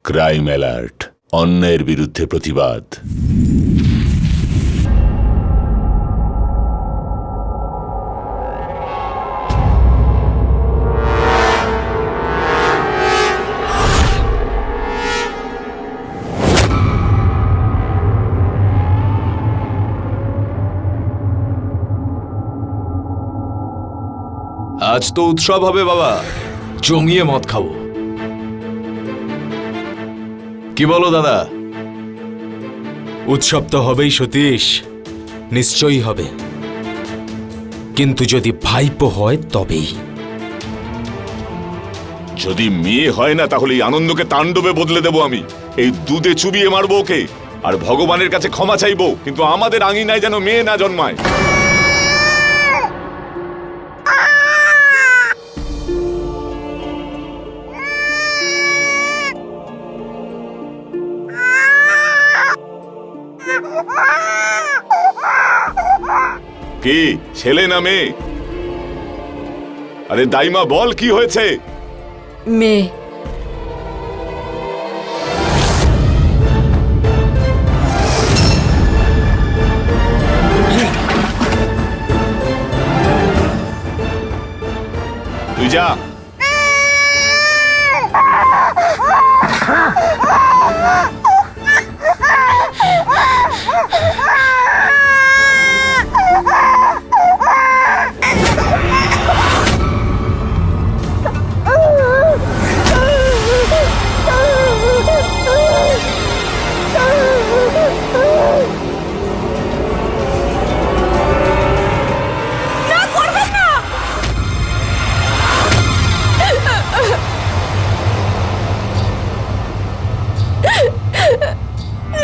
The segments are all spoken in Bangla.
ক্রাইম অ্যালার্ট, অন্যায়ের বিরুদ্ধে প্রতিবাদ। আজ তো উৎসব হবে বাবা, জমিয়ে মদ খাবো। কি বলো দাদা? উৎসব তো হবেই সতীশ, নিশ্চয়ই হবে, কিন্তু যদি ভাইপো হয় তবেই। যদি মেয়ে হয় না তাহলে এই আনন্দকে তাণ্ডবে বদলে দেব আমি। এই দুধে চুবিয়ে মারবো ওকে, আর ভগবানের কাছে ক্ষমা চাইবো, কিন্তু আমাদের আঙিনায় যেন মেয়ে না জন্মায়। কি ছেলে না মেয়ে? আরে দাইমা বল, কি হয়েছে? মেয়ে। তুই যা।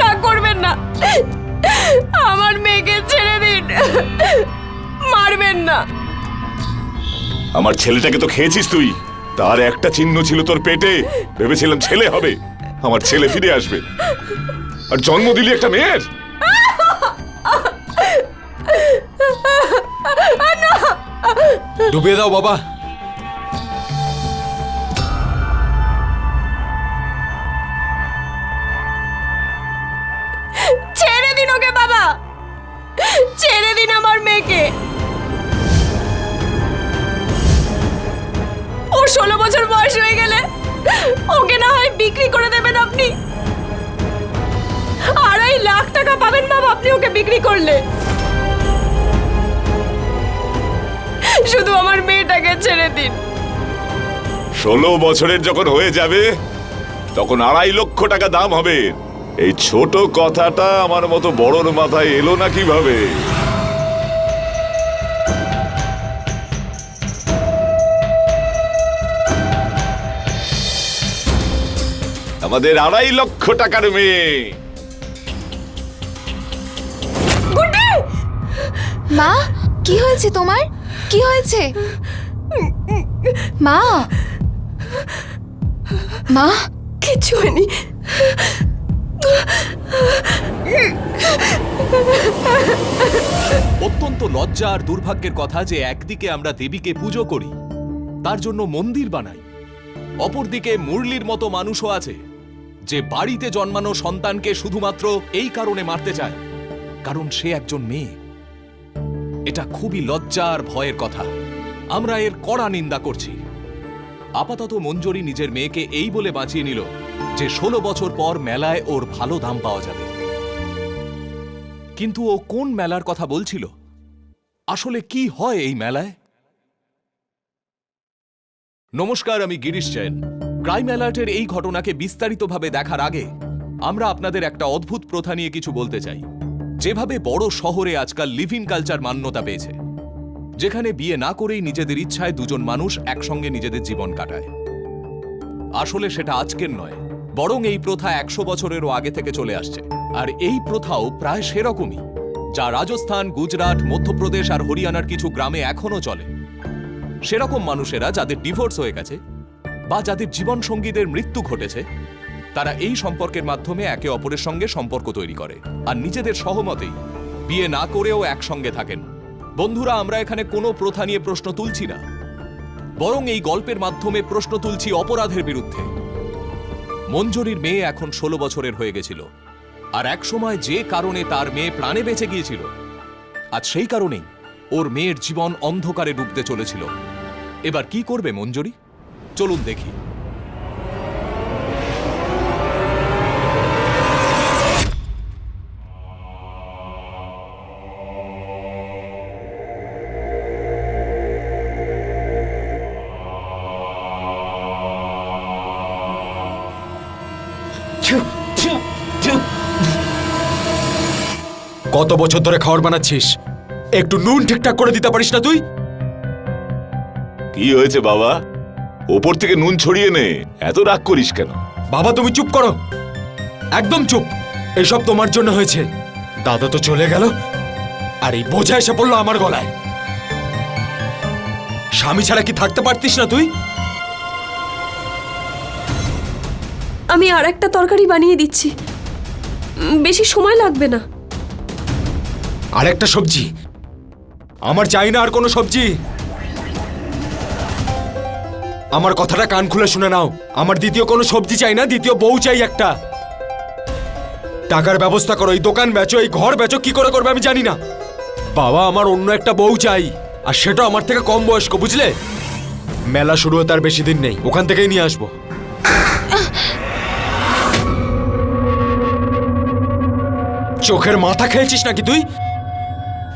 না করবেন না, আমার মেয়েকে ছেড়ে দিন, মারবেন না। আমার ছেলেটাকে তো খেয়েছিস তুই, তার একটা চিহ্ন ছিল তোর পেটে, ভেবেছিলাম ছেলে হবে, আমার ছেলে ফিরে আসবে, আর জন্ম দিলি একটা মেয়ের। ডুবিয়ে দাও বাবা। ছেড়ে দিন ওকে বাবা, ছেড়ে দিন আমার মেয়েকে। ও 16 বছর বয়স হয়ে গেলে ওকে না হয় বিক্রি করে দেবেন আপনি। 2.5 লাখ টাকা পাবেন বাবা আপনি ওকে বিক্রি করলে। শুধু আমার মেয়েটাকে ছেড়ে দিন। 16 বছরের যখন হয়ে যাবে তখন 2.5 লক্ষ টাকা দাম হবে। এই ছোট কথাটা আমার মতো বড়র মাথায় এলো না কিভাবে? আমাদের 2.5 লক্ষ টাকার মেয়ে। মা, কি হয়েছে তোমার? কি হয়েছে মা? মা, কিছু হয়নি। অত্যন্ত লজ্জা আর দুর্ভাগ্যের কথা যে একদিকে আমরা দেবীকে পুজো করি, তার জন্য মন্দির বানাই, অপরদিকে মুরলির মতো মানুষও আছে যে বাড়িতে জন্মানো সন্তানকে শুধুমাত্র এই কারণে মারতে চায় কারণ সে একজন মেয়ে। এটা খুবই লজ্জা আর ভয়ের কথা। আমরা এর কড়া নিন্দা করছি। আপাতত মঞ্জরি নিজের মেয়েকে এই বলে বাঁচিয়ে নিল যে 16 বছর পর মেলায় ওর ভালো দাম পাওয়া যাবে। কিন্তু ও কোন মেলার কথা বলছিল? আসলে কি হয় এই মেলায়? নমস্কার, আমি গিরিশ জৈন। ক্রাইম অ্যালার্টের এই ঘটনাকে বিস্তারিতভাবে দেখার আগে আমরা আপনাদের একটা অদ্ভুত প্রথা নিয়ে কিছু বলতে চাই। যেভাবে বড় শহরে আজকাল লিভ ইন কালচার মান্যতা পেয়েছে, যেখানে বিয়ে না করেই নিজেদের ইচ্ছায় দুজন মানুষ একসঙ্গে নিজেদের জীবন কাটায়, আসলে সেটা আজকের নয়, বরং এই প্রথা 100 বছরেরও আগে থেকে চলে আসছে। আর এই প্রথাও প্রায় সেরকমই, যা রাজস্থান, গুজরাট, মধ্যপ্রদেশ আর হরিয়ানার কিছু গ্রামে এখনো চলে। সেরকম মানুষেরা যাদের ডিভোর্স হয়ে গেছে বা যাদের জীবনসঙ্গীদের মৃত্যু ঘটেছে, তারা এই সম্পর্কের মাধ্যমে একে অপরের সঙ্গে সম্পর্ক তৈরি করে আর নিজেদের সহমতেই বিয়ে না করেও একসঙ্গে থাকেন। বন্ধুরা, আমরা এখানে কোনো প্রথা নিয়ে প্রশ্ন তুলছি না, বরং এই গল্পের মাধ্যমে প্রশ্ন তুলছি অপরাধের বিরুদ্ধে। মঞ্জুরির মেয়ে এখন 16 বছরের হয়ে গেছিল, আর এক সময় যে কারণে তার মেয়ে প্রাণে বেঁচে গিয়েছিল, আজ সেই কারণেই ওর মেয়ের জীবন অন্ধকারে ডুবতে চলেছিল। এবার কি করবে মঞ্জুরি? চলুন দেখি। কত বছর ধরে খাবার বানাচ্ছিস, একটু নুন ঠিকঠাক করে দিতে পারিস না তুই? কি হয়েছে বাবা? ওপর থেকে নুন ছড়িয়ে নে, এত রাগ করিস কেন? বাবা তুমি চুপ করো, একদম চুপ। এসব তোমার জন্য হয়েছে। দাদা তো চলে গেল, আর এই বোঝা এসে পড়লো আমার গলায়। স্বামী ছাড়া কি থাকতে পারতিস না তুই? আমি আর একটা তরকারি বানিয়ে দিচ্ছি, বেশি সময় লাগবে না। আর একটা সবজি? আমার চাই না আর কোনো সবজি। আমার কথাটা কান খুলে শুনে নাও, আমার দ্বিতীয় কোনো সবজি চাই না, দ্বিতীয় বউ চাই একটা। টাকার ব্যবস্থা করো, এই দোকান বেচো, এই ঘর বেচো, কি করে করবে আমি জানি না। বাবা আমার অন্য একটা বউ চাই, আর সেটা আমার থেকে কম বয়স্ক, বুঝলে? মেলা শুরু হতে আর বেশি দিন নেই, ওখান থেকেই নিয়ে আসবো। চোখের মাথা খেয়েছিস নাকি তুই?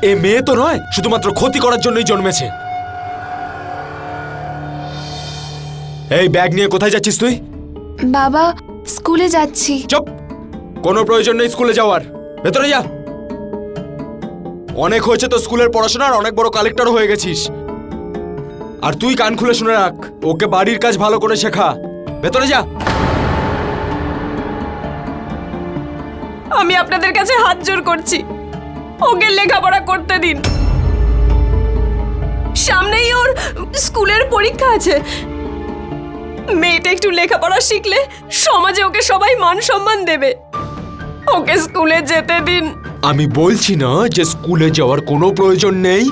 এ মেয়ে তো নয়, শুধুমাত্র ক্ষতি করার জন্যই জন্মেছে। এই ব্যাগ নিয়ে কোথায় যাচ্ছিস তুই? বাবা স্কুলে যাচ্ছি। চুপ, কোনো প্রয়োজন নেই স্কুলে যাওয়ার, ভেতরে যা। অনেক হয়েছে তো স্কুলের পড়াশোনা, আর অনেক বড় কালেক্টর হয়ে গেছিস। আর তুই কান খুলে শুনে রাখ, ওকে বাড়ির কাজ ভালো করে শেখা। ভেতরে যা। আমি আপনাদের কাছে হাত জোর করছি, ওকে লেখাপড়া করতে দিন। সামনেই ওর স্কুলের পরীক্ষা আছে। মেয়েটা একটু লেখাপড়া শিখলে সমাজে ওকে সবাই মান সম্মান দেবে। ওকে স্কুলে যেতে দিন। আমি বলছি না যে স্কুলে যাওয়ার কোনো প্রয়োজন নেই,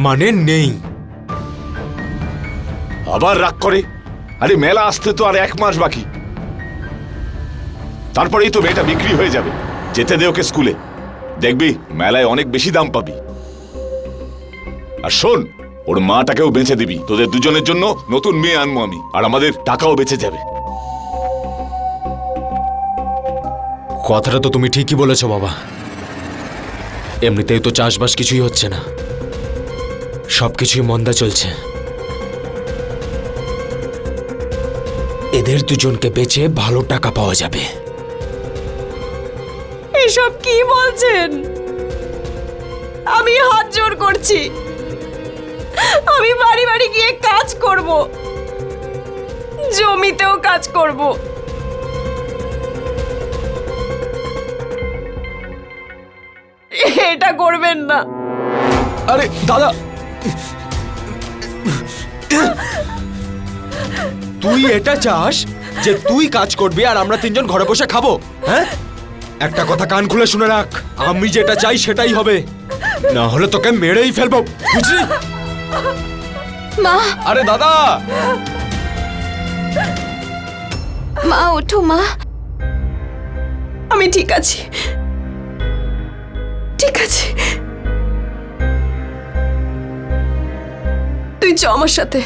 মানে নেই। আবার রাগ করে? আরে মেলা আসতে তো আর 1 মাস বাকি, তারপরেই তো মেয়েটা বিক্রি হয়ে যাবে। যেতে দে ওকে স্কুলে, দেখবি মেলায় অনেক বেশি দাম পাবি। আর শোন, ওর মাটাকেও বেঁচে দিবি। তোদের দুজনের জন্য নতুন মেয়ে আনবো আমি, আর আমাদের টাকাও বেঁচে যাবে। কথাটা তো তুমি ঠিকই বলেছো বাবা। এমনিতেই তো চাষবাস কিছুই হচ্ছে না, সবকিছুই মন্দা চলছে। এদের দুজনকে বেচে ভালো টাকা পাওয়া যাবে। এসব কি বলছেন? আমি হাত জোর করছি, আমি বাড়ি বাড়ি গিয়ে কাজ করব, জমিতেও কাজ করব। এটা করবেন না। আরে দাদা, তুই এটা চাস যে তুই কাজ করবি আর আমরা তিনজন ঘরে বসে খাবো? হ্যাঁ, একটা কথা কান খুলে শুনে রাখ, আমি যেটা চাই সেটাই হবে, না হলে তোকে মেরেই ফেলবো, বুঝলি? মা, আরে দাদা, মা ওঠো মা। আমি ঠিক আছি, ঠিক আছে। তুই চ আমার সাথে,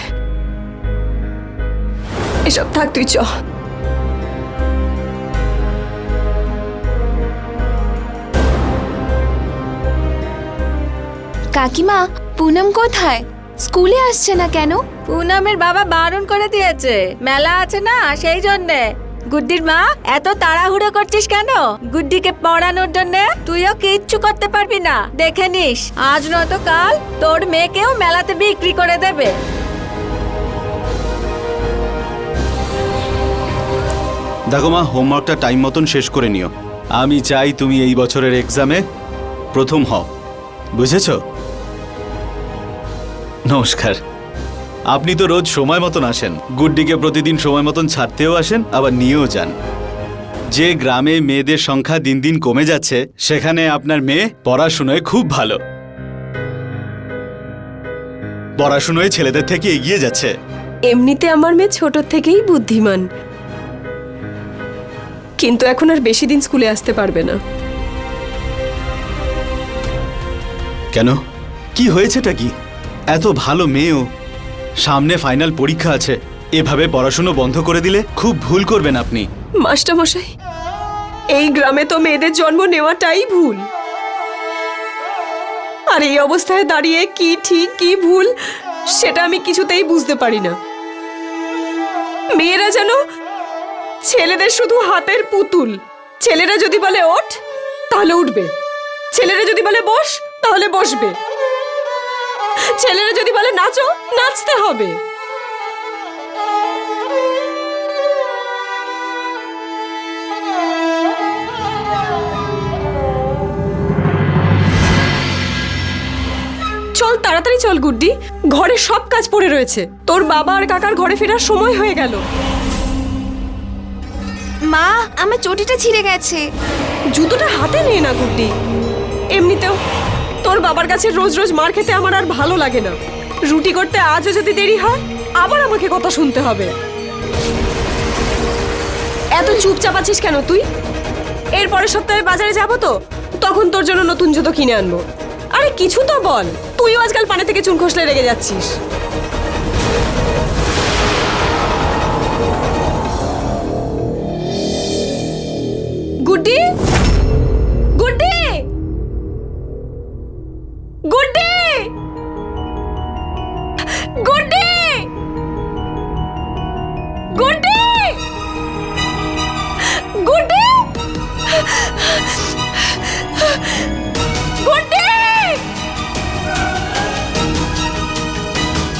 এসব থাক, তুই চ। কাকিমা, পুনম কোথায়? স্কুলে আসছে না কেন? পুনমের বাবা বারণ করে দিয়েছে, মেলা আছে না সেই জন্যে। গুড্ডির মা, এত তাড়াহুড়ো করছিস কেন? গুড্ডিকে পড়ানোর জন্য তুইও কিচ্ছু করতে পারবি না, দেখে নিস আজ নয়তো কাল তোর মেয়েকেও মেলাতে বিক্রি করে দেবে। দেখো মা, হোমওয়ার্কটা টাইম মতন শেষ করে নিও। আমি চাই তুমি এই বছরের এক্সামে প্রথম হও, বুঝেছ? নমস্কার। আপনি তো রোজ সময় মতন আসেন, গুড্ডিকে প্রতিদিন সময় মতন ছাড়তেও আসেন, আবার নিয়েও যান। যে গ্রামে মেয়েদের সংখ্যা দিন দিন কমে যাচ্ছে, সেখানে আপনার মেয়ে পড়াশুনোয় খুব ভালো, পড়াশুনোয় ছেলেদের থেকে এগিয়ে যাচ্ছে। এমনিতে আমার মেয়ে ছোট থেকেই বুদ্ধিমান। কিন্তু এখন আর বেশি দিন স্কুলে আসতে পারবে না। কেন কি হয়েছেটা কি? এত ভালো মেয়েও, সামনে ফাইনাল পরীক্ষা আছে, এভাবে পড়াশুনো বন্ধ করে দিলে খুব ভুল করবেন আপনি। মাস্টারমশাই, এই গ্রামে তো মেয়েদের জন্ম নেওয়াটাই ভুল। আর এই অবস্থায় দাঁড়িয়ে কি ঠিক কি ভুল সেটা আমি কিছুতেই বুঝতে পারি না। মেয়েরা যেন ছেলেদের শুধু হাতের পুতুল। ছেলেরা যদি বলে ওঠ তাহলে উঠবে, ছেলেরা যদি বলে বস তাহলে বসবে, ছেলেরা যদি বলে নাচো নাচতে হবে। চল তাড়াতাড়ি চল গুড্ডি, ঘরে সব কাজ পড়ে রয়েছে। তোর বাবা আর কাকার ঘরে ফেরার সময় হয়ে গেল। মা, আমার চটিটা ছিঁড়ে গেছে। জুতোটা হাতে নে না গুড্ডি। এমনিতেও তোর বাবার কাছে রোজ রোজ মার খেতে আমার আর ভালো লাগে না। রুটি করতে আজও যদি দেরি হয় আবার আমাকে কথা শুনতে হবে। এত চুপচাপ আছিস কেন তুই? এর পরের সপ্তাহে বাজারে যাব তো, তখন তোর জন্য নতুন জুতো কিনে আনবো। আরে কিছু তো বল, তুইও আজকাল পানে থেকে চুন খসলে রেগে যাচ্ছিস। গুড্ডি, গুড্ডি, গুড্ডি, গুড্ডি, গুড্ডি, গুড্ডি, গুড্ডি,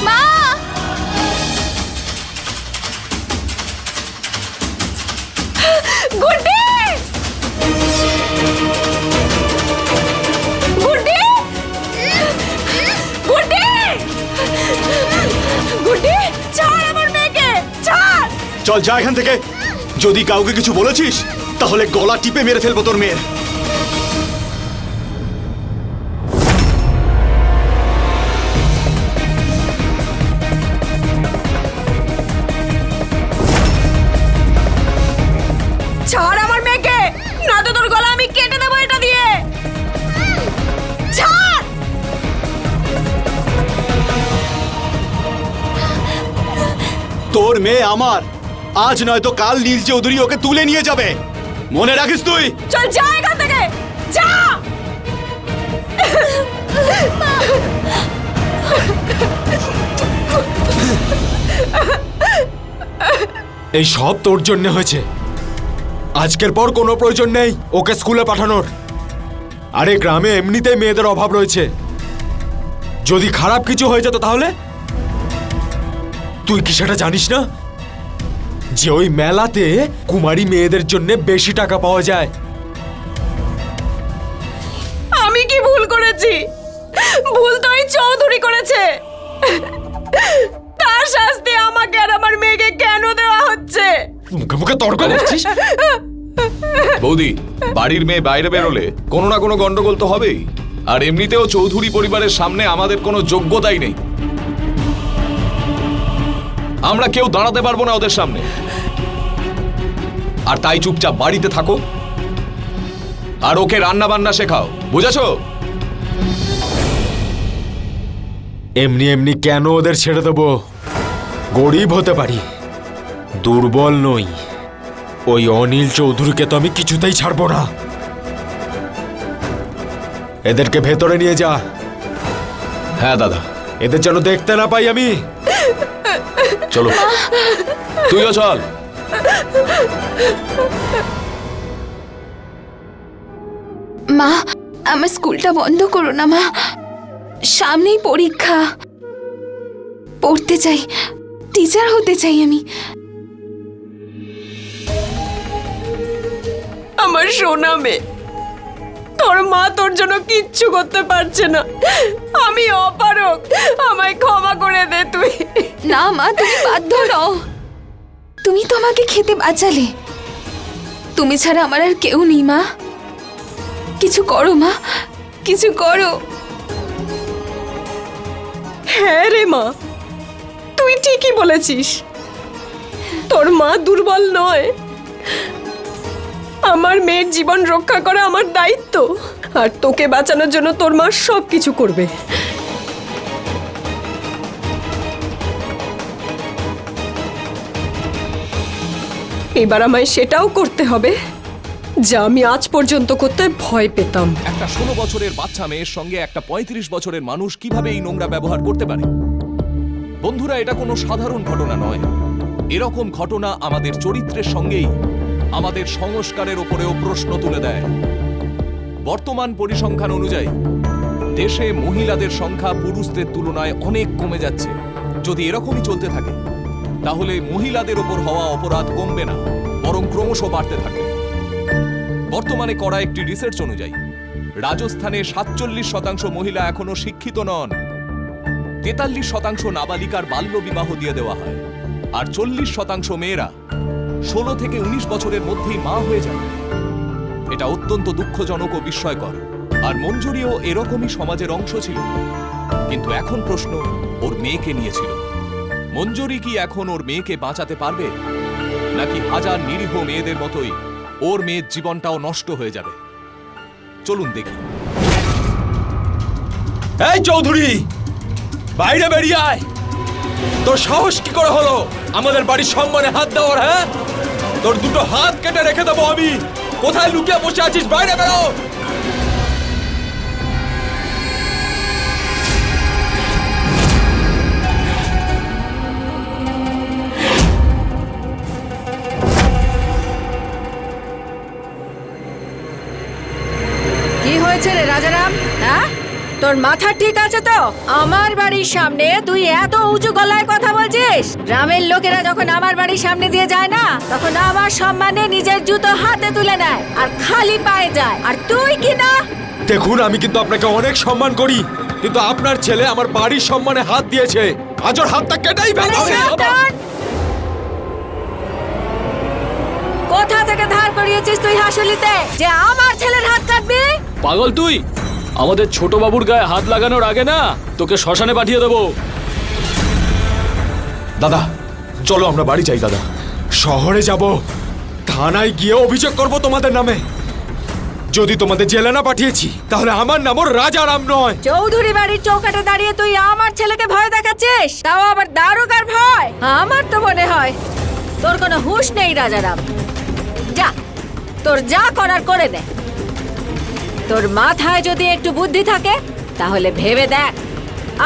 মা, গুড্ডি, গুড্ডি, গুড্ডি, গুড্ডি, ছাড় আমার মেয়েকে, ছাড়। চল যা এখান থেকে। যদি কাউকে কিছু বলেছিস তাহলে গলা টিপে মেরে ফেলবো তোর মেয়ের। ছাড় আমার মেয়েকে, না তো তোর গলা আমি কেটে দেবো এটা দিয়ে। ছাড়। তোর মেয়ে আমার, আজ নয়তো কাল নীল চৌধুরী ওকে তুলে নিয়ে যাবে, মনে রাখিস তুই। চল যা এখান থেকে, যা। এই সব তোর জন্য হয়েছে। আজকের পর কোনো প্রয়োজন নেই ওকে স্কুলে পাঠানোর। আরে গ্রামে এমনিতেই মেয়েদের অভাব রয়েছে, যদি খারাপ কিছু হয়ে যেত তাহলে? তুই কি সেটা জানিস না যে ওই মেলাতে কুমারী মেয়েদের জন্য বেশি টাকা পাওয়া যায়? আমি কি ভুল করেছি? ভুল তো ওই চৌধুরী করেছে। তার শাস্তি আমাকে আর আমার মেয়েকে কেন দেওয়া হচ্ছে? মুখে মুখে তর্ক করছিস? বৌদি, বাড়ির মেয়ে বাইরে বেরোলে কোনো না কোনো গন্ডগোল তো হবেই। আর এমনিতেও চৌধুরী পরিবারের সামনে আমাদের কোনো যোগ্যতাই নেই, আমরা কেউ দাঁড়াতে পারবো না ওদের সামনে। আর তাই চুপচাপ বাড়িতে থাকো আর ওকে রান্না বান্না শেখাও, বুঝেছো? এমনি এমনি কেন ওদের ছেড়ে দেবো? গরিব হতে পারি, দুর্বল নই। ওই অনিল চৌধুরীকে তো আমি কিছুতেই ছাড়বো না। এদেরকে ভেতরে নিয়ে যা। হ্যাঁ দাদা, এদের যেন দেখতে না পাই আমি। চলো তুইও চল। মা, আমার স্কুলটা বন্ধ করো না মা, সামনেই পরীক্ষা। পড়তে চাই, টিচার হতে চাই আমি। আমার সোনা মেয়ে, তোর মা তোর জন্য কিচ্ছু করতে পারছে না। আমি অপারক, আমায় ক্ষমা করে দে তুই। না মা, তুমি বাধ্য নও। তুমি তো আমাকে খেতে বাঁচালে, তুমি ছাড়া আমার আর কেউ নেই মা। কিছু করো মা, কিছু করো। হ্যাঁ রে মা, তুই ঠিকই বলেছিস। তোর মা দুর্বল নয়, আমার মেয়ের জীবন রক্ষা করা আমার দায়িত্ব, আর তোকে বাঁচানোর জন্য তোর মা সব কিছু করবে। এবার আমায় সেটাও করতে হবে যা আমি আজ পর্যন্ত করতে ভয় পেতাম। একটা 16 বছরের বাচ্চা মেয়ের সঙ্গে একটা 35 বছরের মানুষ কিভাবে এই নোংরা ব্যবহার করতে পারে? বন্ধুরা, এটা কোনো সাধারণ ঘটনা নয়। এরকম ঘটনা আমাদের চরিত্রের সঙ্গেই আমাদের সংস্কারের ওপরেও প্রশ্ন তুলে দেয়। বর্তমান পরিসংখ্যান অনুযায়ী দেশে মহিলাদের সংখ্যা পুরুষদের তুলনায় অনেক কমে যাচ্ছে। যদি এরকমই চলতে থাকে তাহলে মহিলাদের ওপর হওয়া অপরাধ কমবে না, বরং ক্রমশ বাড়তে থাকবে। বর্তমানে করা একটি রিসার্চ অনুযায়ী রাজস্থানে 47% মহিলা এখনো শিক্ষিত নন, 43% নাবালিকার বাল্য বিবাহ দিয়ে দেওয়া হয়, আর 40% মেয়েরা 16 থেকে 19 বছরের মধ্যেই মা হয়ে যায়। এটা অত্যন্ত দুঃখজনক ও বিস্ময়কর। আর মঞ্জুরিও এরকমই সমাজের অংশ ছিল, কিন্তু এখন প্রশ্ন ওর মেয়েকে নিয়েছিল। মঞ্জুরি কি এখন ওর মেয়েকে বাঁচাতে পারবে, নাকি হাজার নিরীহ মেয়েদের মতোই ওর মেয়ের জীবনটাও নষ্ট হয়ে যাবে? চলুন দেখি। এই চৌধুরী, বাইরে বেরিয়ে আয়। তোর সাহস কি করে হলো আমাদের বাড়ির সম্মানে হাত দেওয়ার? হ্যাঁ, তোর দুটো হাত কেটে রেখে দেবো আমি। কোথায় লুকিয়ে বসে আছিস? বাইরে বেরো। কি হয়েছে রে রাজারাম? হ্যাঁ, তোর মাথা ঠিক আছে তো? আমার বাড়ির সামনে তুই এত উঁচু গলায় কথা বলছিস? গ্রামের লোকেরা যখন আমার বাড়ির সামনে দিয়ে যায় না, তখন আমার সম্মানে নিজের জুতো হাতে তুলে নেয় আর খালি পায়ে যায়, আর তুই কি না? দেখুন, আমি কিন্তু আপনাকে অনেক সম্মান করি, কিন্তু আপনার ছেলে আমার বাড়ির সম্মানে হাত দিয়েছে। আজ ওর হাতটা কেটেই ফেলবো আমি। সাবধান! কোথা থেকে ধার করিয়েছিস তুই হাসুলিতে যে আমার ছেলের হাত কাটবি? পাগল তুই? আমাদের ছোট বাবুর গায়ে হাত লাগানোর আগে না তোকে শ্মশানে পাঠিয়ে দেবো। দাদা, চলো আমরা বাড়ি যাই। দাদা, শহরে যাব, থানায় গিয়ে অভিযোগ করব তোমাদের নামে। যদি তোমাদের জেলে না পাঠিয়েছি, তাহলে আমার নামও রাজারাম নয়। চৌধুরী বাড়ির চৌকাঠে দাঁড়িয়ে তুই আমার ছেলেকে ভয় দেখাচ্ছিস, তাও আবার দারোগার ভয়? আমার তো মনে হয় তোর কোনো হুঁশ নেই রাজারাম। যা, তোর যা করার করে নে। তোর মাথায় যদি একটু বুদ্ধি থাকে তাহলে ভেবে দেখ,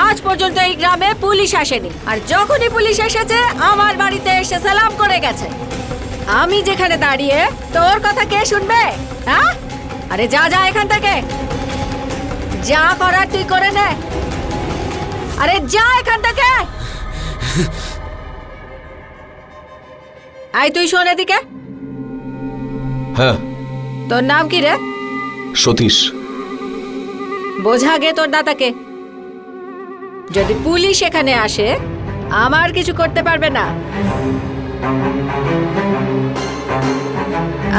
আজ পর্যন্ত এই গ্রামে পুলিশ আসেনি, আর যখনই পুলিশ এসেছে আমার বাড়িতে এসে সালাম করে গেছে। আমি যেখানে দাঁড়িয়ে, তোর কথা কে শুনবে? হ্যাঁ, আরে যা যা এখান থেকে, যা করার তুই করে নে। আরে যা এখান থেকে। আয় তুই শোন এদিকে। হ্যাঁ, তোর নাম কি রে? সতীশ। বোঝা গে তোর দাদাকে। যদি পুলিশ এখানে আসে, আমার কিছু করতে পারবে না।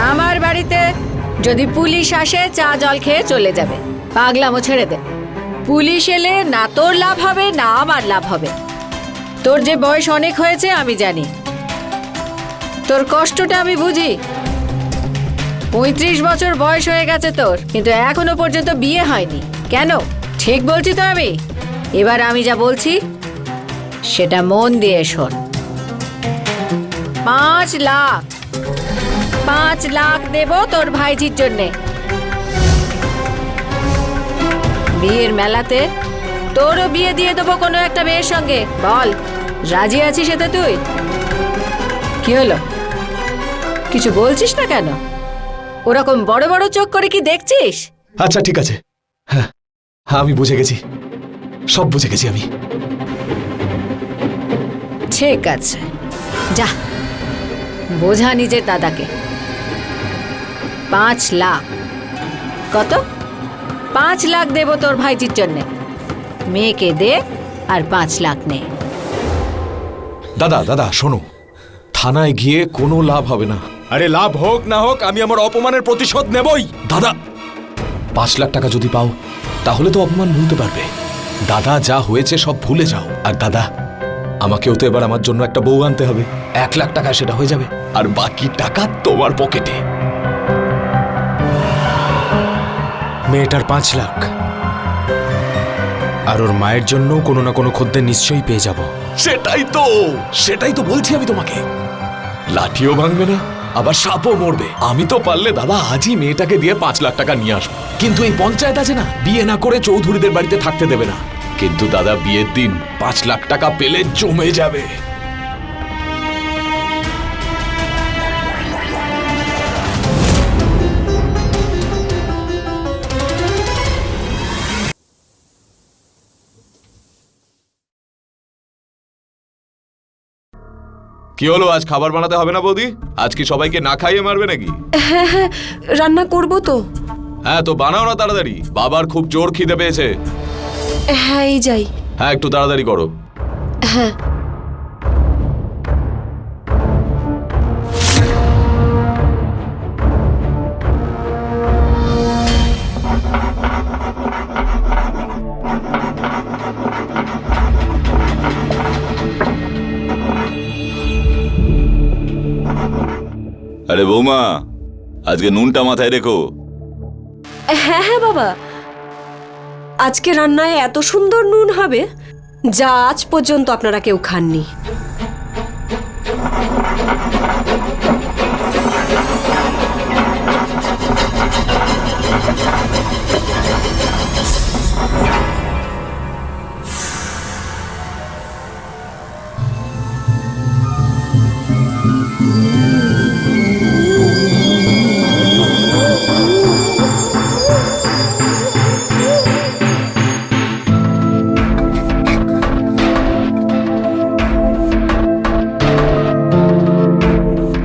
আমার বাড়িতে যদি পুলিশ আসে, চা জল খেয়ে চলে যাবে। পাগলামো ছেড়ে দে। পুলিশ এলে না তোর লাভ হবে না আমার লাভ হবে। তোর যে বয়স অনেক হয়েছে আমি জানি, তোর কষ্টটা আমি বুঝি। 35 বছর বয়স হয়ে গেছে তোর, কিন্তু এখনো পর্যন্ত বিয়ে হয়নি। কেন? ঠিক বলছি তো আমি? এবার আমি যা বলছি সেটা মন দিয়ে শোন। 5 লাখ 5 লাখ দেব তোর ভাইজির জন্যে। বিয়ের মেলাতে তোরও বিয়ে দিয়ে দেবো কোনো একটা মেয়ের সঙ্গে। বল, রাজি আছিস এতে তুই? কি হলো, কিছু বলছিস না কেন? ওরকম বড় বড় চোখ করে কি দেখছিস? আচ্ছা ঠিক আছে, হ্যাঁ আমি বুঝে গেছি, সব বুঝে গেছি আমি। ঠিক আছে, যা বোঝা নিজের দাদাকে। 5 লাখ। কত? 5 লাখ দেব তোর ভাইজির জন্যে। মেয়েকে দে আর 5 লাখ নে। দাদা দাদা শোনো, থানায় গিয়ে কোনো লাভ হবে না। আরে লাভ হোক না হোক, আমি আমার অপমানের প্রতিশোধ নেবই। দাদা, 5 লাখ টাকা যদি পাও তাহলে তো অপমান ভুলতে পারবে। দাদা, যা হয়েছে সব ভুলে যাও। আর দাদা, আমাকেও তো এবার আমার জন্য একটা বউ আনতে হবে। 1 লাখ টাকা সেটা হয়ে যাবে, আর বাকি টাকা তোমার পকেটে। মেয়েটার 5 লাখ, আর ওর মায়ের জন্য কোনো না কোনো খদ্দের নিশ্চয়ই পেয়ে যাব। সেটাই তো বলছি আমি তোমাকে। লাঠিও ভাঙবে না, আবার সাপও মরবে। আমি তো পারলে দাদা আজই মেয়েটাকে দিয়ে 5 লাখ টাকা নিয়ে আসবো। কিন্তু এই পঞ্চায়েত আছে না, বিয়ে না করে চৌধুরীদের বাড়িতে থাকতে দেবে না। কিন্তু দাদা বিয়ের দিন 5 লাখ টাকা পেলে জমে যাবে। কি হলো, আজ খাবার বানাতে হবে না বৌদি? আজ কি সবাইকে না খাইয়ে মারবে নাকি? রান্না করব তো। হ্যাঁ তো বানাও না তাড়াতাড়ি, বাবার খুব জোর খিদে পেয়েছে। হ্যাঁ এই যাই। হ্যাঁ একটু তাড়াতাড়ি করো। হ্যাঁ আরে বৌমা, আজকে নুনটা মাথায় রেখো। হ্যাঁ হ্যাঁ বাবা, আজকে রান্নায় এত সুন্দর নুন হবে যা আজ পর্যন্ত আপনারা কেউ খাননি।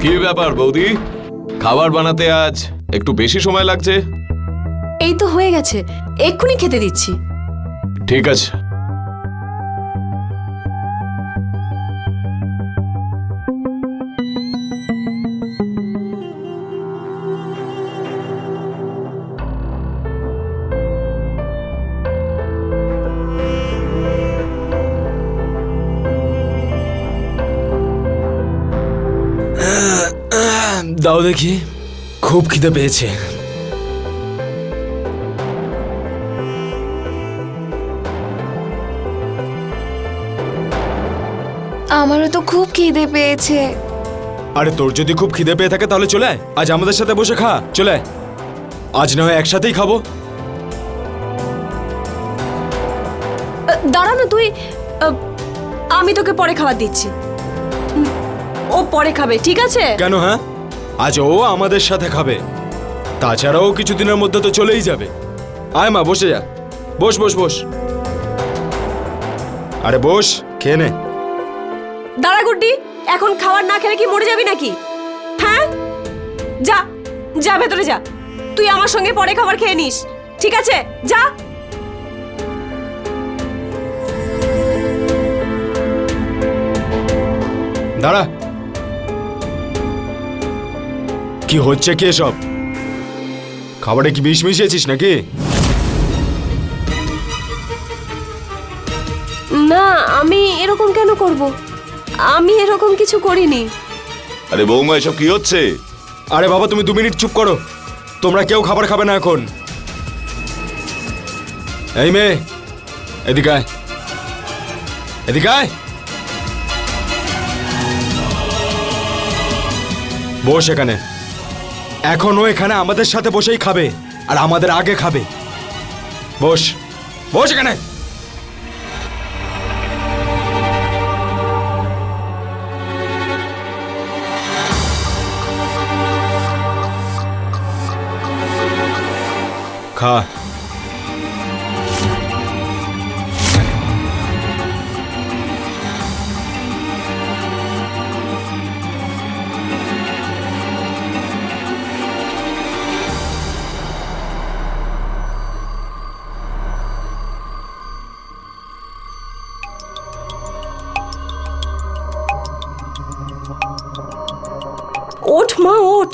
কি ব্যাপার বৌদি, খাবার বানাতে আজ একটু বেশি সময় লাগছে? এই তো হয়ে গেছে, এক্ষুনি খেতে দিচ্ছি। ঠিক আছে। দাও দেখি, খুব খিদে পেয়েছে। আমারও তো খুব খিদে পেয়েছে। আরে তোর যদি খুব খিদে পেয়ে থাকে তাহলে চলে আয়, আজ আমাদের সাথে বসে খা। চলে আয়, আজ না হয় একসাথেই খাবো। দাঁড়া না তুই, আমি তোকে পরে খাবার দিচ্ছি। ও পরে খাবে, ঠিক আছে? কেন? হ্যাঁ, আজ ও আমাদের সাথে খাবে, তাছাড়াও কিছুদিনের মধ্যে তো চলেই যাবে। আয় মা, বসে যা, বস বস বস। আরে বস, খেয়ে নে। দাঁড়া গুড্ডি, এখন খাবার না খেলে কি মরে যাবি নাকি? হ্যাঁ, যা যা ভেতরে যা, তুই আমার সঙ্গে পরে খাবার খেয়ে নিস, ঠিক আছে? যা। দাঁড়া, কি হচ্ছে কি এসব? খাবারে কি বিষ মিশিয়েছিস নাকি? না, আমি এরকম কেন করব? আমি এরকম কিছু করিনি। আরে বৌমা, এসব কি হচ্ছে? আরে বাবা, তুমি 2 মিনিট চুপ করো। তোমরা কেউ খাবার খাবে না এখন। এই মেয়ে, এদিকে আয়, এদিকে আয়। বস এখানে। এখনো এখানে আমাদের সাথে বসেই খাবে, আর আমাদের আগে খাবে। বস, বস এখানে। খা। ওঠ মা, ওঠ।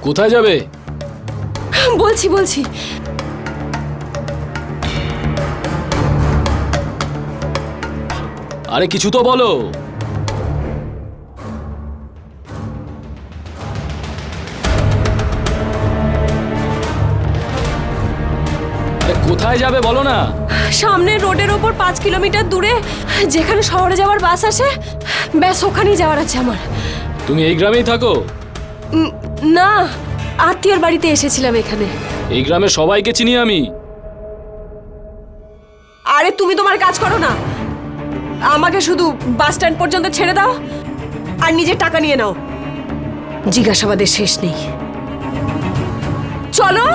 কোথায় যাবে? বলছি আরে কিছু তো বলো। আরে কোথায় যাবে বলো না। সামনের রোডের ওপর 5 কিলোমিটার দূরে যেখানে শহরে যাওয়ার বাস আসে, ব্যাস ওখানেই যাওয়ার আছে আমার। তুমি এই গ্রামেই থাকো? না, আত্মীয়র বাড়িতে এসেছিলাম এখানে। এই গ্রামে সবাইকে চিনি আমি। আরে তুমি তোমার কাজ করো না, আমাকে শুধু বাস স্ট্যান্ড পর্যন্ত ছেড়ে দাও আর নিজের টাকা নিয়ে নাও। জিজ্ঞাসাবাদের শেষ নেই। চলো।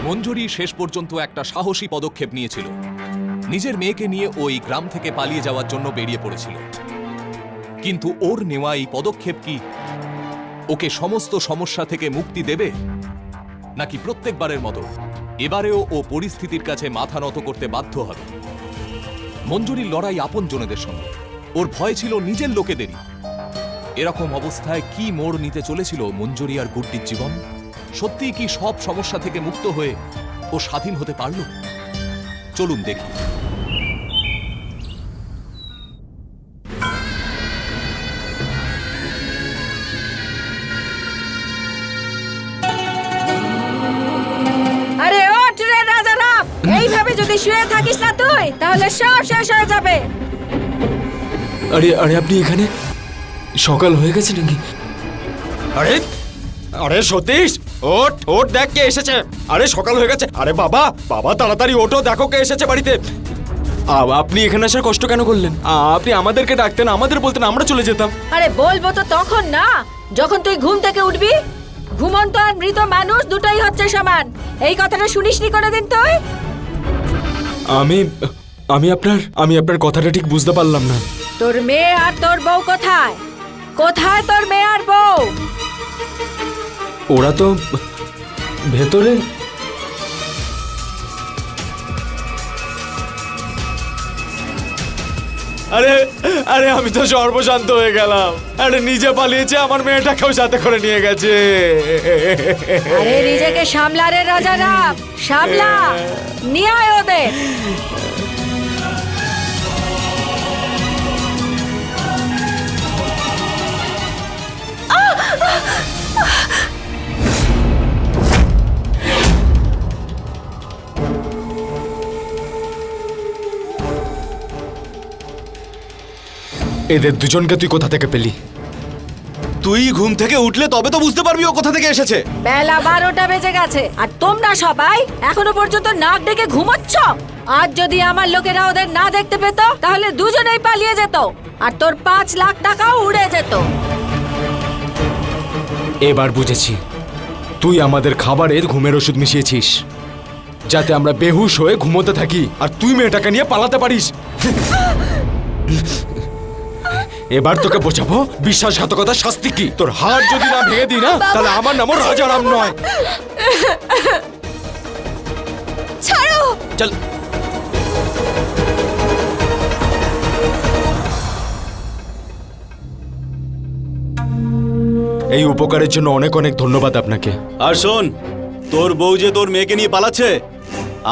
মঞ্জুরি শেষ পর্যন্ত একটা সাহসী পদক্ষেপ নিয়েছিল। নিজের মেয়েকে নিয়ে ওই গ্রাম থেকে পালিয়ে যাওয়ার জন্য বেরিয়ে পড়েছিল। কিন্তু ওর নেওয়া এই পদক্ষেপ কি ওকে সমস্ত সমস্যা থেকে মুক্তি দেবে, নাকি প্রত্যেকবারের মতো এবারেও ও পরিস্থিতির কাছে মাথা নত করতে বাধ্য হবে? মঞ্জুরির লড়াই আপনজনেদের সঙ্গে, ওর ভয় ছিল নিজের লোকেদেরই। এরকম অবস্থায় কি মোড় নিতে চলেছিল মঞ্জুরি আর গুড্ডির জীবন? সত্যিই কি সব সমস্যা থেকে মুক্ত হয়ে ও স্বাধীন হতে পারল? চলুন দেখি। আরে ওঠ রে রাজারাম, এইভাবে যদি শুয়ে থাকিস না তুই, তাহলে সব শেষ হয়ে যাবে। আরে আরে আপনি এখানে? সকাল হয়ে গেছে নাকি? আরে আরে সতীশ, ওঠ ওঠ, দেখ কে এসেছে। আরে সকাল হয়ে গেছে। আরে বাবা বাবা তাড়াতাড়ি ওঠো, দেখো কে এসেছে বাড়িতে। আপনি এখানে আসার কষ্ট কেন করলেন? আপনি আমাদেরকে ডাকতেন, আমাদের বলতেন, আমরা চলে যেতাম। আরে বলবো তো তখন না, যখন তুই ঘুম থেকে উঠবি। ঘুমন্ত আর মৃত মানুষ দুটোই হচ্ছে সমান। এই কথাটা শুনিসনি কোনোদিন তুই? আমি আপনার কথাটা ঠিক বুঝতে পারলাম না। তোর মেয়ে আর তোর বউ কোথায়? কোথায় তোর মেয়ে আর বউ? ওরা তো ভেতরে। আরে আরে আমি তো সর্বশান্ত হয়ে গেলাম। আরে নিজে পালিয়েছে, আমার মেয়েটাকেও সাথে করে নিয়ে গেছে। আরে নিজেকে সামলা রে রাজারাম, সামলা। নিয়ে আয় ওদের। এদের দুজনকে তুই কোথা থেকে পেলি? তুই ঘুম থেকে উঠলে তবে তো বুঝতে পারবি ও কোথা থেকে এসেছে। বেলা 12টা বেজে গেছে আর তোমরা সবাই এখনো পর্যন্ত নাক ডেকে ঘুমোচ্ছ। আজ যদি আমার লোকেরা ওদের না দেখতে পেত, তাহলে দুজনেই পালিয়ে যেত আর তোর 5 লাখ টাকাও উড়ে যেত। এবার বুঝেছি, তুই আমাদের খাবারের ঘুমের ওষুধ মিশিয়েছিস, যাতে আমরা বেহুশ হয়ে ঘুমোতে থাকি আর তুই মেয়েটাকে নিয়ে পালাতে পারিস। এবার তোকে বোঝাবো বিশ্বাসঘাতকতার শাস্তি কি। তোর হাত যদি না ভেঙে দিই না, তাহলে আমার নামও রাজারাম নয়। ছাড়ো। চল। এই উপকারের জন্য অনেক অনেক ধন্যবাদ আপনাকে। আর শোন, তোর বউ যে তোর মেয়েকে নিয়ে পালাচ্ছে,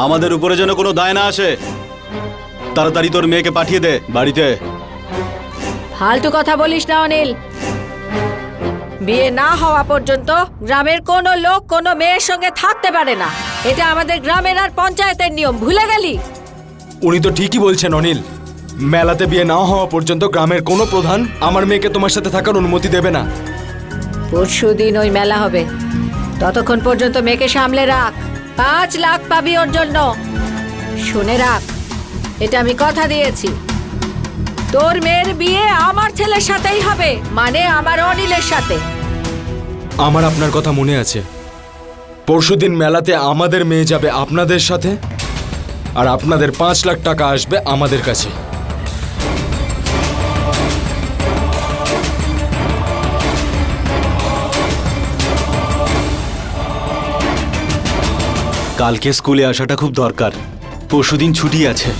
আমাদের উপরে যেন কোনো দায় না আসে। তাড়াতাড়ি তোর মেয়েকে পাঠিয়ে দে বাড়িতে। ফালতু কথা বলিস না অনিল। বিয়ে না হওয়া পর্যন্ত গ্রামের কোনো লোক কোনো মেয়ের সঙ্গে থাকতে পারে না। এটা আমাদের গ্রামের আর পঞ্চায়েতের নিয়ম, ভুলে গেলি? উনি তো ঠিকই বলছেন অনিল। মেলাতে বিয়ে না হওয়া পর্যন্ত গ্রামের কোনো প্রধান আমার মেয়েকে তোমার সাথে থাকার অনুমতি দেবে না। পরশুদিন ওই মেলা হবে, ততক্ষণ পর্যন্ত মেয়েকে সামলে রাখ। 5 লাখ পাবি ওর জন্য। শুনে রাখ, এটা আমি কথা দিয়েছি। তোর মেয়ের বিয়ে আমার ছেলের সাথেই হবে, মানে আমার অনিলের সাথে। আমার আপনার কথা মনে আছে। পরশুদিন মেলাতে আমাদের মেয়ে যাবে আপনাদের সাথে, আর আপনাদের 5 লাখ টাকা আসবে আমাদের কাছে। কালকে স্কুলে আসাটা খুব দরকার। পরশুদিন ছুটি আছে।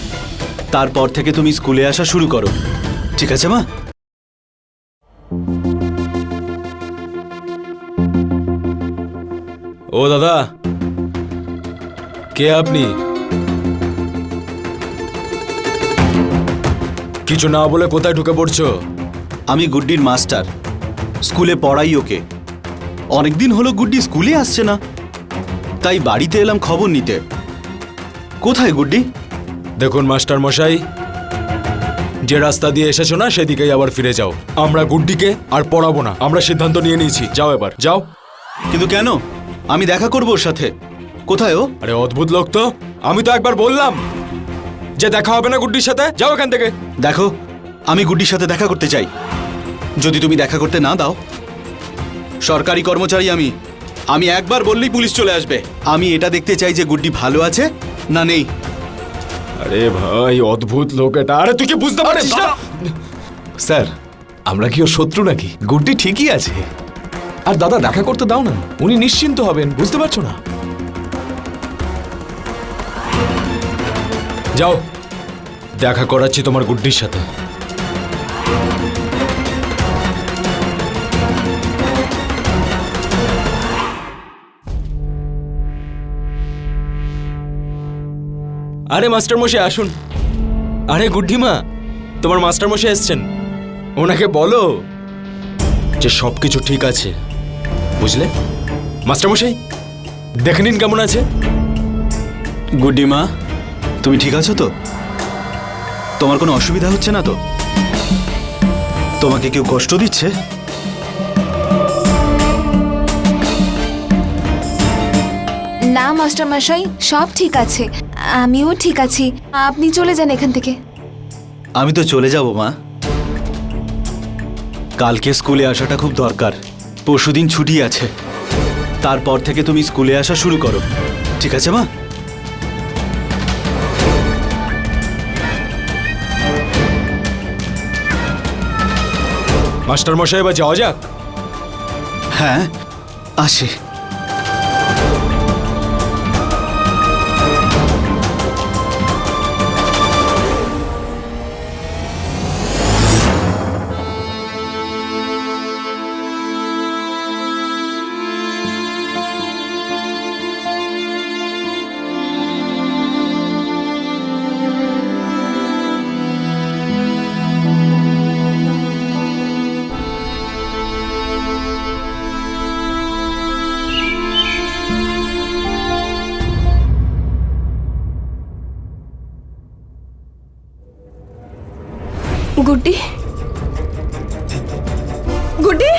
তারপর থেকে তুমি স্কুলে আসা শুরু করো, ঠিক আছে মা? ও দাদা, কে আপনি? কিছু না বলে কোথায় ঢুকে পড়ছো? আমি গুড্ডির মাস্টার, স্কুলে পড়াই ওকে। অনেকদিন হলো গুড্ডি স্কুলে আসছে না, তাই বাড়িতে এলাম খবর নিতে। কোথায় গুড্ডি? দেখুন মাস্টার মশাই, যে রাস্তা দিয়ে এসেছো না সেদিকেই আবার ফিরে যাও। আমরা গুড্ডিকে আর পড়াবো না, আমরা সিদ্ধান্ত নিয়ে নিয়েছি। যাও এবার যাও। কিন্তু কেন? আমি দেখা করবো ওর সাথে। কোথায় ও? আরে অদ্ভুত লোক তো, আমি তো একবার বললাম যে দেখা হবে না গুড্ডির সাথে। যাও এখান থেকে। দেখো, আমি গুড্ডির সাথে দেখা করতে চাই। যদি তুমি দেখা করতে না দাও, সরকারি কর্মচারী আমি একবার বললেই পুলিশ চলে আসবে। আমি এটা দেখতে চাই যে গুড্ডি ভালো আছে না নেই। আরে ভাই, অদ্ভুত লোক এটা। আরে তুই কি বুঝতে পারছিস না? স্যার, আমরা কি ওর শত্রু নাকি? গুড্ডি ঠিকই আছে। আর দাদা, দেখা করতে দাও না, উনি নিশ্চিন্ত হবেন, বুঝতে পারছো না? যাও, দেখা করাচ্ছি তোমার গুড্ডির সাথে। আরে মাস্টার মশাই আসুন। আরে গুড্ডিমা, তোমার মাস্টার মশাই এসছেন। ওনাকে বলো যে সবকিছু ঠিক আছে, বুঝলে? মাস্টার মশাই দেখে নিন কেমন আছে। গুড্ডি মা, তুমি ঠিক আছো তো? তোমার কোনো অসুবিধা হচ্ছে না তো? তোমাকে কেউ কষ্ট দিচ্ছে? না মাস্টার মশাই, সব ঠিক আছে, আমিও ঠিক আছি। আপনি চলে যান এখান থেকে। আমি তো চলে যাব মা। কালকে স্কুলে আসাটা খুব দরকার। পরশুদিন ছুটি আছে, তারপর থেকে তুমি স্কুলে আসা শুরু করো, ঠিক আছে মা? মাস্টার মশাই, এবার যাওয়া যাক। হ্যাঁ, আসি। গুড্ডি, গুড্ডি,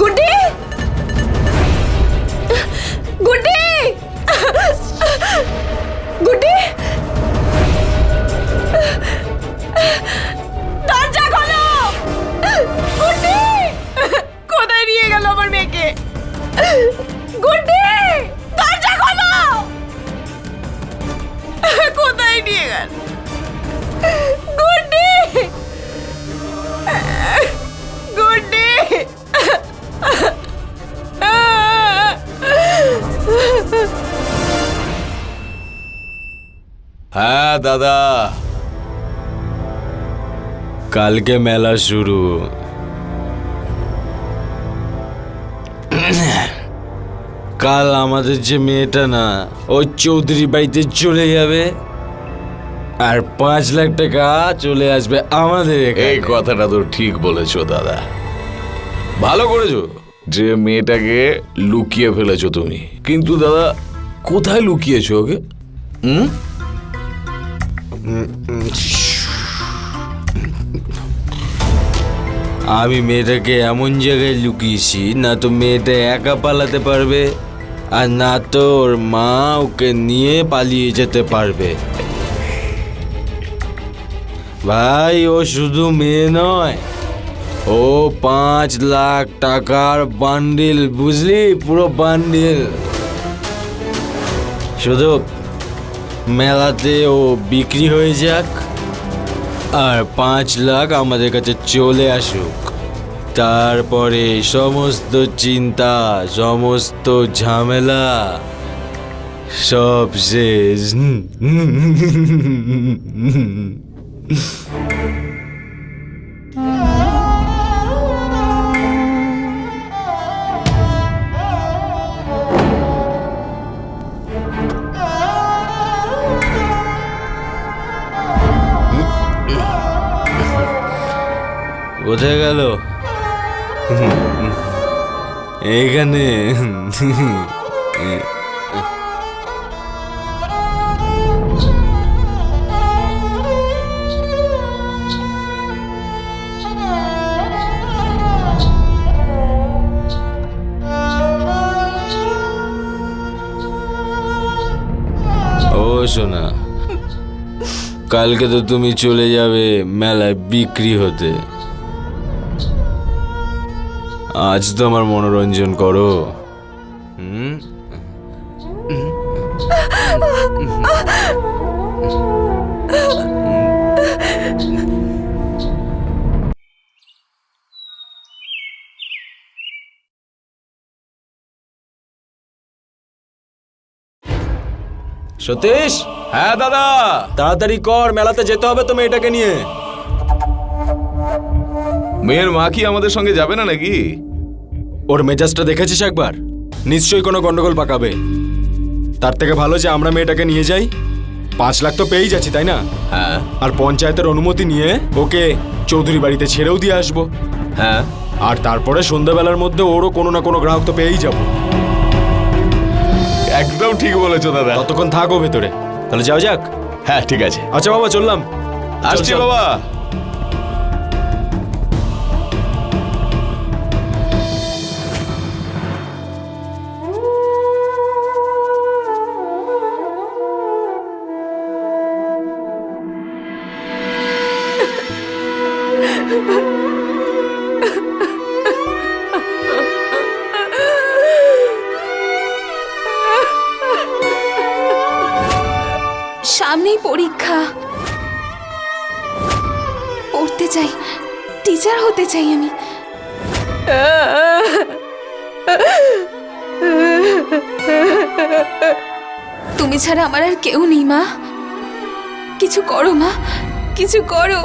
গুড্ডি, গুড্ডি, গুড্ডি, দরজা খোলো। গুড্ডি, কোথায় নিয়ে গেল আমার মেয়েকে? গুড্ডি, দরজা খোলো। কোথায় নিয়ে গেল? গুড্ডি, গুড্ডি, হ্যাঁ দাদা, কালকে মেলা শুরু। কাল আমাদের যে মেয়েটা না, ওই চৌধুরী বাড়িতে চলে যাবে আর 5 লাখ টাকা চলে আসবে আমাদের এখানে। এই কথাটা তো ঠিক বলেছো দাদা, ভালো করেছো যে মেয়েটাকে লুকিয়ে ফেলেছো তুমি। কিন্তু দাদা, কোথায় লুকিয়েছো ওকে? আমি মেয়েটাকে এমন জায়গায় লুকিয়েছি, না তো মেয়েটা একা পালাতে পারবে আর না তো ওর মা ওকে নিয়ে পালিয়ে যেতে পারবে। ভাই, ও শুধু মেয়ে নয়, ও 5 লাখ টাকার বান্ডিল, বুঝলি? পুরো বান্ডিল। শুধু মেলাতে ও বিক্রি হয়ে যাক আর 5 লাখ আমাদের কাছে চলে আসুক, তারপরে সমস্ত চিন্তা, সমস্ত ঝামেলা সব শেষ। কোথায় গেল? এইখানে। ও সোনা, কালকে তো তুমি চলে যাবে মেলায় বিক্রি হতে। আজ তো আমার মনোরঞ্জন করো। সতীশ, হ্যাঁ দাদা। তাড়াতাড়ি কর, মেলাতে যেতে হবে তো মেয়েটাকে নিয়ে। মেয়ের মা কি আমাদের সঙ্গে যাবে না নাকি? ওর মেজাজটা দেখেছিস একবার? নিশ্চয়ই কোনো গন্ডগোল পাকাবে। তার থেকে ভালো যে আমরা মেয়েটাকে নিয়ে যাই। 5 লাখ তো পেয়েই যাচ্ছি, তাই না? হ্যাঁ আর পঞ্চায়েতের অনুমতি নিয়ে ওকে চৌধুরী বাড়িতে ছেড়েও দিয়ে আসবো। হ্যাঁ। আর তারপরে সন্ধ্যাবেলার মধ্যে ওরও কোনো না কোনো গ্রাহক তো পেয়েই যাবো। একদম ঠিক বলেছো দাদা। ততক্ষণ থাকো ভেতরে। তাহলে যাও যাক। হ্যাঁ ঠিক আছে, আচ্ছা বাবা, চললাম। আসছি চল, চল। বাবা। সামনেই পরীক্ষা, পড়তে চাই, টিচার হতে চাই আমি। তুমি ছাড়া আমার আর কেউ নেই মা। কিছু করো মা, কিছু করো।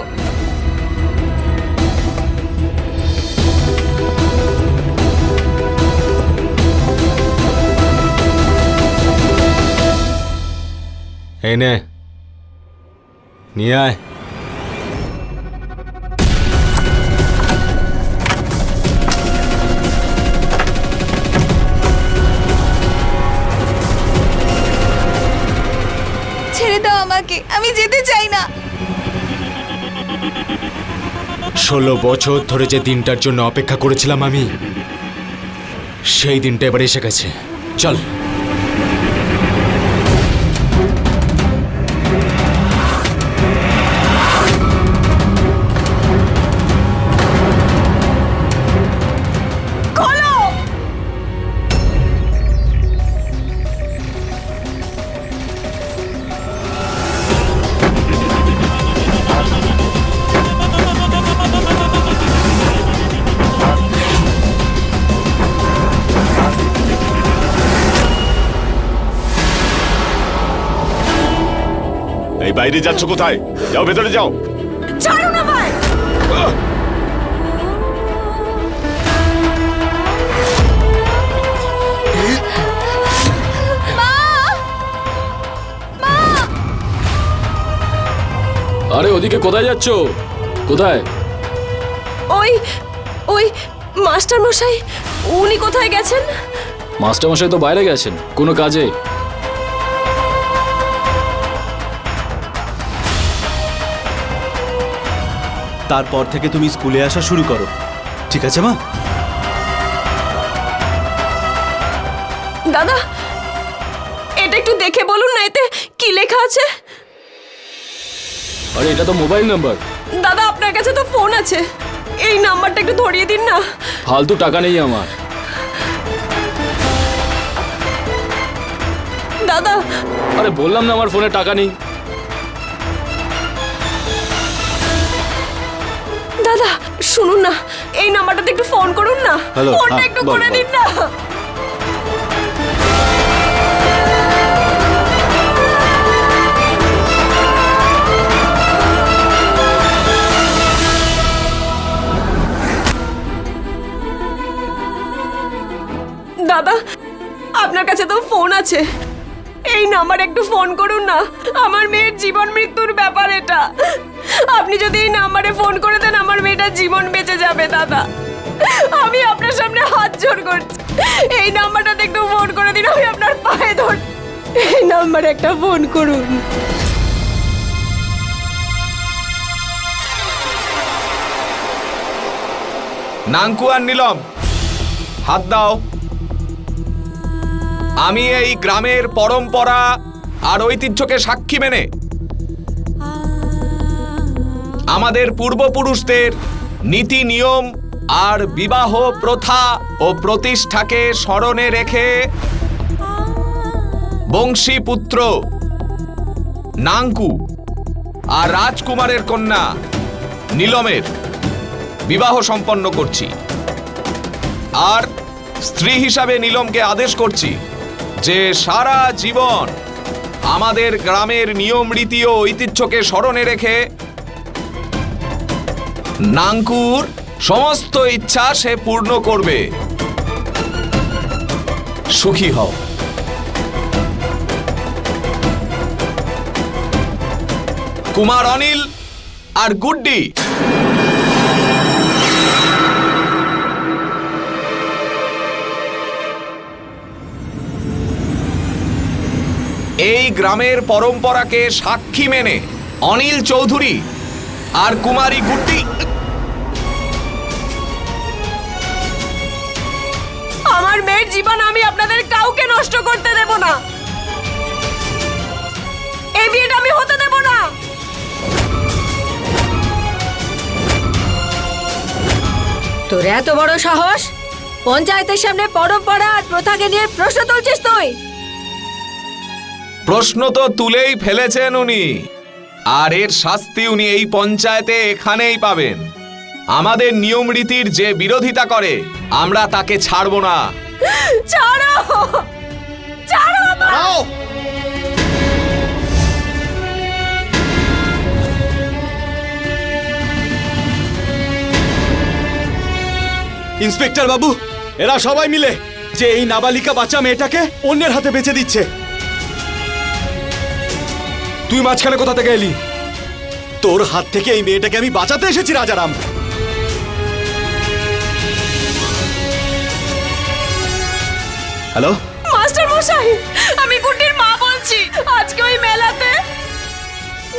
এই নে, নিয়ে আয়। ছেড়ে দাও আমাকে, আমি যেতে চাই না। 16 বছর ধরে যে দিনটার জন্য অপেক্ষা করেছিলাম আমি, সেই দিনটা এবার এসে গেছে। চল। এই বাইরে যাচ্ছ কোথায়? যাও ভেতরে যাও। ছাড়ো না ভাই। আরে ওদিকে কোথায় যাচ্ছ? কোথায়? ওই ওই মাস্টার মশাই, উনি কোথায় গেছেন? মাস্টারমশাই তো বাইরে গেছেন কোনো কাজে। তারপর থেকে তুমি স্কুলে আসা শুরু করো, ঠিক আছে মা? দাদা, এটা একটু দেখে বলুন না, এতে কি লেখা আছে? আরে এটা তো মোবাইল নাম্বার। দাদা, আপনার কাছে তো ফোন আছে, এই নাম্বারটা একটু ধরিয়ে দিন না। ফালতু টাকা নেই আমার। দাদা, আরে বললাম না আমার ফোনে টাকা নেই। দাদা শুনুন না, এই নাম্বারটাতে একটু ফোন করুন না। হ্যালো, ফোনটা হ্যাঁ, একটু বল, করে বল। দিন না। দাদা, আপনার কাছে তো ফোন আছে, এই নাম্বার একটু ফোন করুন না। আমার মেয়ের জীবন মৃত্যুর ব্যাপার এটা। আপনি যদি এই নাম্বারে ফোন করে দেন আমার মেয়েটার জীবন বেঁচে যাবে দাদা। আমি আপনার সামনে হাত জোড় করছি, এই নাম্বারটাতে একটু ফোন করে দিন, আমি আপনার পায়ে ধর। এই নাম্বারে একটা ফোন করুন। নাঙ্কু আর নীলম, হাত দাও। আমি এই গ্রামের পরম্পরা আর ঐতিহ্যকে সাক্ষী মেনে আমাদের পূর্বপুরুষদের নীতি নিয়ম আর বিবাহ প্রথা ও প্রতিষ্ঠাকে স্মরণে রেখে বংশীপুত্র নাঙ্কু আর রাজকুমারের কন্যা নীলমের বিবাহ সম্পন্ন করছি। আর স্ত্রী হিসাবে নীলমকে আদেশ করছি যে সারা জীবন আমাদের গ্রামের নিয়ম রীতি ও ঐতিহ্যকে স্মরণে রেখে নাঙ্কুর সমস্ত ইচ্ছা সে পূর্ণ করবে। সুখী হও। কুমার অনিল আর গুড্ডি, এই গ্রামের পরম্পরাকে সাক্ষী মেনে অনিল চৌধুরী আর কুমারী গুড্ডি আমার মেয়ের জীবন আমি আপনাদের কাউকে নষ্ট করতে দেব না। এই বিয়েটা আমি হতে দেব না। তোর এত বড় সাহস, পঞ্চায়েতের সামনে পরম্পরা আর প্রথাকে নিয়ে প্রশ্ন তুলছিস তুই? প্রশ্ন তো তুলেই ফেলেছেন উনি, আর এর শাস্তি উনি এই পঞ্চায়েতে এখানেই পাবেন। আমাদের নিয়ম রীতির যে বিরোধিতা করে আমরা তাকে ছাড়ব না। ছাড়ো, ছাড়ো আমায়। ইন্সপেক্টর বাবু, এরা সবাই মিলে যে এই নাবালিকা বাচ্চা মেয়েটাকে অন্যের হাতে বেচে দিচ্ছে। তুই মাঝখানে কোথা থেকে এলি? তোর হাত থেকে এই মেয়েটাকে আমি বাঁচাতে এসেছি রাজারাম। হ্যালো, মাস্টার মশাই, আমি গুড্ডির মা বলছি। আজকে ওই মেলাতে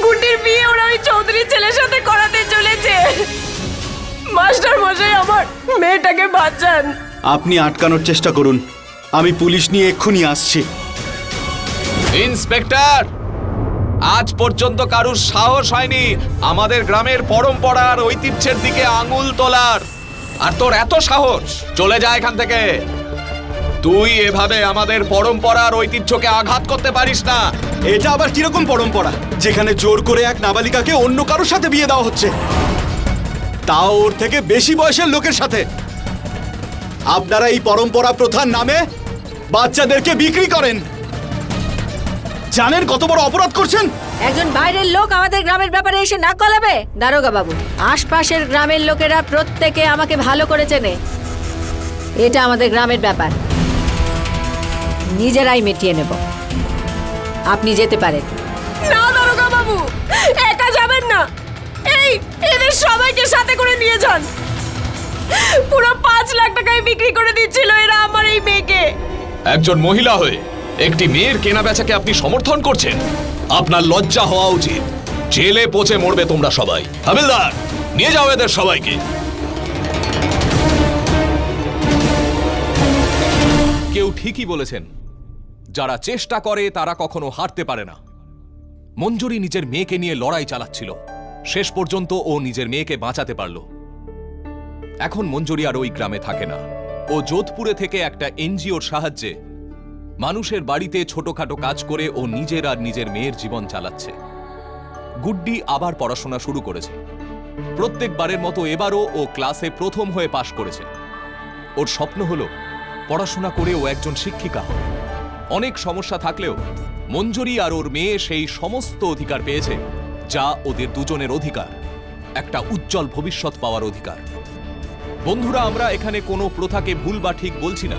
গুড্ডির বিয়ে ওরা ওই চৌধুরী ছেলের সাথে করাতে চলেছে। মাস্টার মশাই, আমার মেয়েটাকে বাঁচান। আপনি আটকানোর চেষ্টা করুন, আমি পুলিশ নিয়ে এক্ষুনি আসছি। ইন্সপেক্টর, আজ পর্যন্ত কারুর সাহস হয়নি আমাদের গ্রামের পরম্পরা আর ঐতিহ্যের দিকে আঙুল তোলার। আর তোর এত সাহস, চলে যা এখান থেকে। তুই এভাবে আমাদের পরম্পরা আর ঐতিহ্যকে আঘাত করতে পারিস না। এটা আবার কিরকম পরম্পরা যেখানে জোর করে এক নাবালিকাকে অন্য কারোর সাথে বিয়ে দেওয়া হচ্ছে, তাও ওর থেকে বেশি বয়সের লোকের সাথে? আপনারা এই পরম্পরা প্রথার নামে বাচ্চাদেরকে বিক্রি করেন। জানেন কত বড় অপরাধ করছেন? একজন বাইরের লোক আমাদের গ্রামের ব্যাপারে এসে নাক গলাবে? দারোগা বাবু, আশপাশের গ্রামের লোকেরা প্রত্যেকে আমাকে ভালো করে চেনে। এটা আমাদের গ্রামের ব্যাপার, নিজেরাই মিটিয়ে নেব। আপনি যেতে পারেন। না দারোগা বাবু, একা যাবেন না। এই এদের সবাইকে সাথে করে নিয়ে যান। পুরো 5 লাখ টাকায় বিক্রি করে দিচ্ছিল এরা আমার এই মেয়েকে। একজন মহিলা হয়ে একটি মেয়ের কেনা বেচাকে আপনি সমর্থন করছেন? আপনার লজ্জা হওয়া উচিত। জেলে পচে মরবে তোমরা সবাই। হাবিলদার, নিয়ে যাও এদের সবাইকে। কেউ ঠিকই বলেছেন, যারা চেষ্টা করে তারা কখনো হারতে পারে না। মঞ্জুরি নিজের মেয়েকে নিয়ে লড়াই চালাচ্ছিল, শেষ পর্যন্ত ও নিজের মেয়েকে বাঁচাতে পারল। এখন মঞ্জুরি আর ওই গ্রামে থাকে না। ও যোধপুরে থেকে একটা এনজিওর সাহায্যে মানুষের বাড়িতে ছোটখাটো কাজ করে ও নিজের আর নিজের মেয়ের জীবন চালাচ্ছে। গুড্ডি আবার পড়াশোনা শুরু করেছে। প্রত্যেকবারের মতো এবারও ও ক্লাসে প্রথম হয়ে পাশ করেছে। ওর স্বপ্ন হলো পড়াশোনা করে ও একজন শিক্ষিকা হবে। অনেক সমস্যা থাকলেও মঞ্জুরি আর ওর মেয়ে সেই সমস্ত অধিকার পেয়েছে যা ওদের দুজনের অধিকার, একটা উজ্জ্বল ভবিষ্যৎ পাওয়ার অধিকার। বন্ধুরা, আমরা এখানে কোনো প্রথাকে ভুল বা ঠিক বলছি না।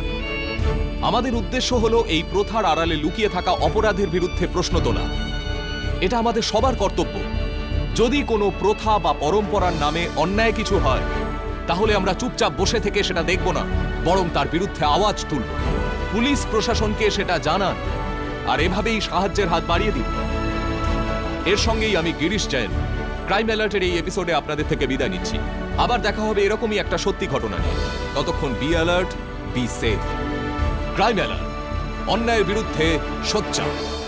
আমাদের উদ্দেশ্য হলো এই প্রথার আড়ালে লুকিয়ে থাকা অপরাধের বিরুদ্ধে প্রশ্ন তোলা। এটা আমাদের সবার কর্তব্য। যদি কোনো প্রথা বা পরম্পরার নামে অন্যায় কিছু হয়, তাহলে আমরা চুপচাপ বসে থেকে সেটা দেখব না, বরং তার বিরুদ্ধে আওয়াজ তুলব। পুলিশ প্রশাসনকে সেটা জানান, আর এভাবেই সাহায্যের হাত বাড়িয়ে দিন। এর সঙ্গেই আমি গিরিশ জৈন ক্রাইম অ্যালার্টের এই এপিসোডে আপনাদের থেকে বিদায় নিচ্ছি। আবার দেখা হবে এরকমই একটা সত্যি ঘটনা নিয়ে। ততক্ষণ be alert, be safe. Crime alert, অন্যায়ের বিরুদ্ধে সোচ্চার।